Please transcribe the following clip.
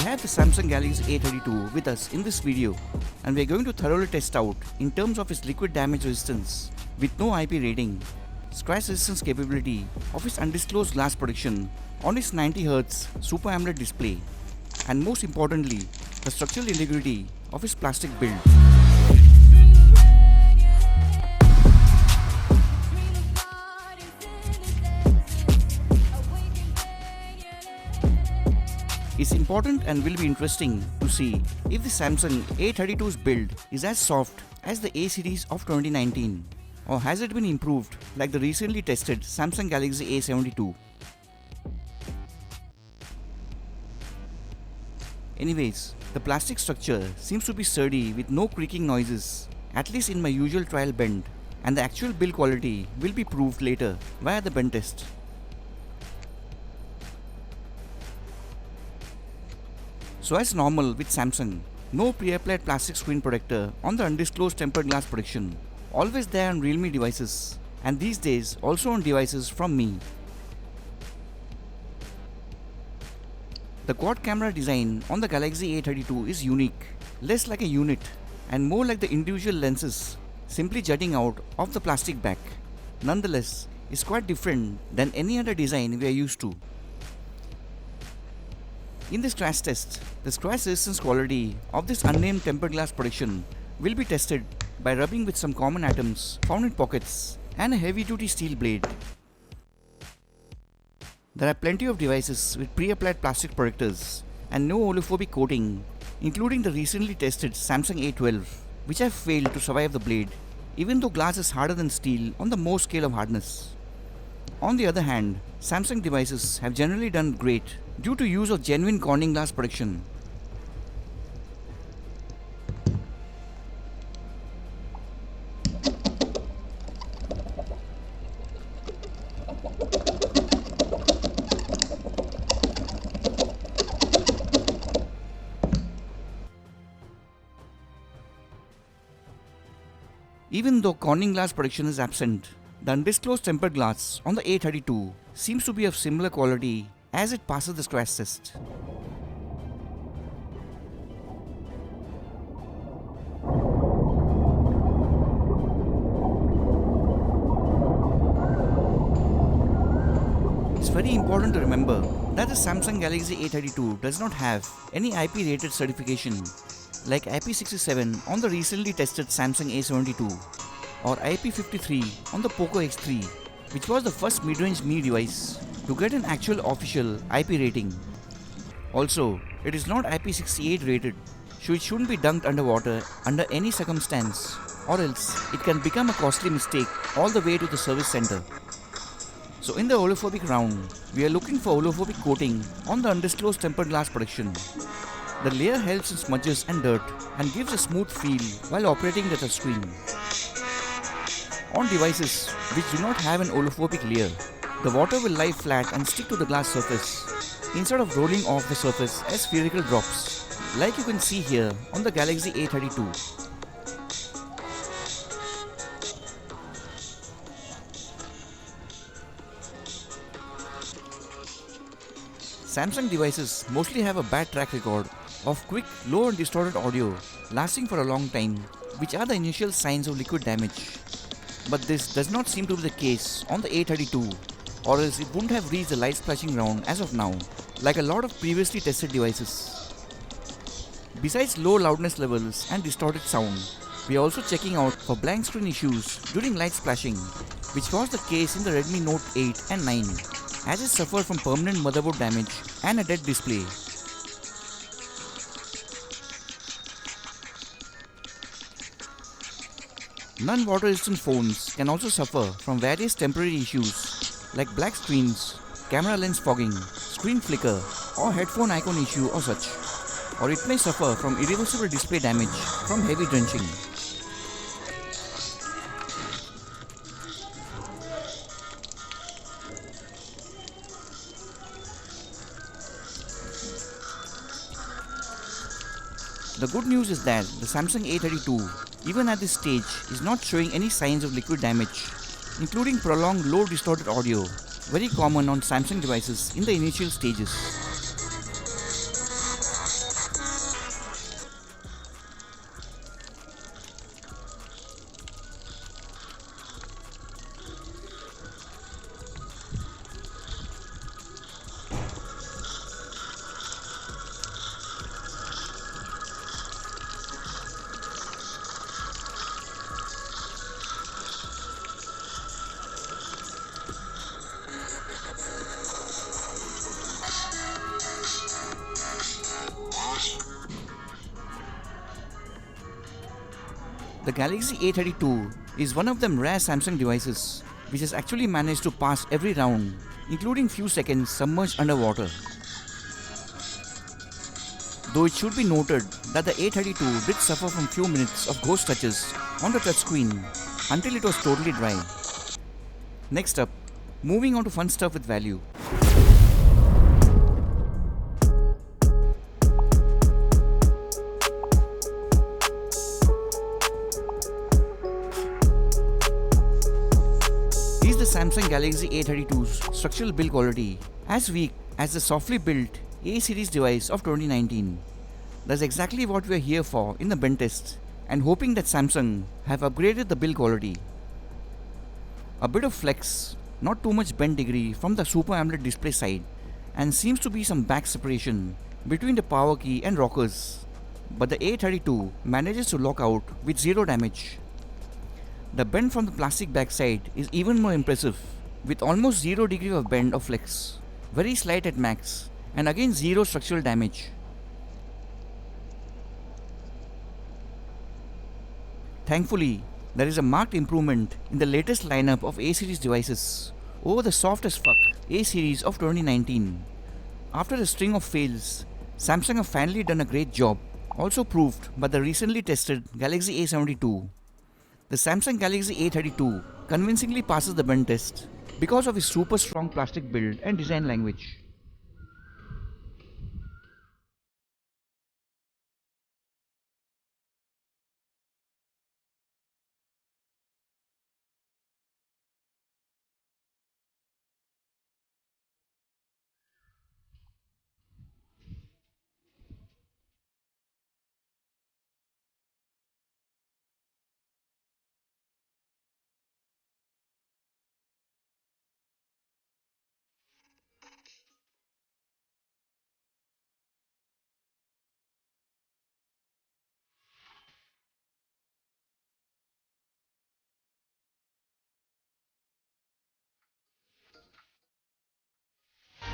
have the Samsung Galaxy A32 with us in this video, and we are going to thoroughly test out in terms of its liquid damage resistance with no IP rating, scratch resistance capability of its undisclosed glass protection on its 90Hz Super AMOLED display, and most importantly, the structural integrity of its plastic build. It's important and will be interesting to see if the Samsung A32's build is as soft as the A-Series of 2019, or has it been improved like the recently tested Samsung Galaxy A72. Anyways, the plastic structure seems to be sturdy with no creaking noises, at least in my usual trial bend, and the actual build quality will be proved later via the bend test. So as normal with Samsung, no pre-applied plastic screen protector on the undisclosed tempered glass protection, always there on Realme devices, and these days also on devices from me. The quad camera design on the Galaxy A32 is unique, less like a unit and more like the individual lenses simply jutting out of the plastic back. Nonetheless, it's quite different than any other design we are used to. In this crash test, the scratch resistance quality of this unnamed tempered glass protection will be tested by rubbing with some common atoms found in pockets and a heavy-duty steel blade. There are plenty of devices with pre-applied plastic protectors and no oleophobic coating, including the recently tested Samsung A12, which have failed to survive the blade, even though glass is harder than steel on the most scale of hardness. On the other hand, Samsung devices have generally done great due to use of genuine Corning glass protection. Even though Corning glass protection is absent, the undisclosed tempered glass on the A32 seems to be of similar quality as it passes the scratch test. It's very important to remember that the Samsung Galaxy A32 does not have any IP rated certification like IP67 on the recently tested Samsung A72 or IP53 on the Poco X3, which was the first mid-range mini device to get an actual official IP rating. Also, it is not IP68 rated, so it shouldn't be dunked underwater under any circumstance, or else it can become a costly mistake all the way to the service center. So in the oleophobic round, we are looking for oleophobic coating on the undisclosed tempered glass protection. The layer helps in smudges and dirt and gives a smooth feel while operating the touchscreen. On devices which do not have an oleophobic layer, the water will lie flat and stick to the glass surface instead of rolling off the surface as spherical drops, like you can see here on the Galaxy A32. Samsung devices mostly have a bad track record of quick, low and distorted audio lasting for a long time, which are the initial signs of liquid damage. But this does not seem to be the case on the A32, or else it wouldn't have reached the light splashing round as of now, like a lot of previously tested devices. Besides low loudness levels and distorted sound, we are also checking out for blank screen issues during light splashing, which was the case in the Redmi Note 8 and 9, as it suffered from permanent motherboard damage and a dead display. Non-water resistant phones can also suffer from various temporary issues like black screens, camera lens fogging, screen flicker, or headphone icon issue or such. Or it may suffer from irreversible display damage from heavy drenching. The good news is that the Samsung A32, even at this stage, is not showing any signs of liquid damage, including prolonged low distorted audio, very common on Samsung devices in the initial stages. The Galaxy A32 is one of them rare Samsung devices which has actually managed to pass every round, including few seconds submerged underwater. Though it should be noted that the A32 did suffer from few minutes of ghost touches on the touchscreen until it was totally dry. Next up, moving on to fun stuff with value. Is the Samsung Galaxy A32's structural build quality as weak as the softly built A-Series device of 2019? That's exactly what we are here for in the bench test, and hoping that Samsung have upgraded the build quality. A bit of flex, not too much bend degree from the Super AMOLED display side, and seems to be some back separation between the power key and rockers, but the A32 manages to lock out with zero damage. The bend from the plastic backside is even more impressive, with almost 0 degree of bend or flex, very slight at max, and again zero structural damage. Thankfully, there is a marked improvement in the latest lineup of A-Series devices over the soft as fuck A-Series of 2019. After a string of fails, Samsung have finally done a great job, also proved by the recently tested Galaxy A72. The Samsung Galaxy A32 convincingly passes the bend test because of its super strong plastic build and design language.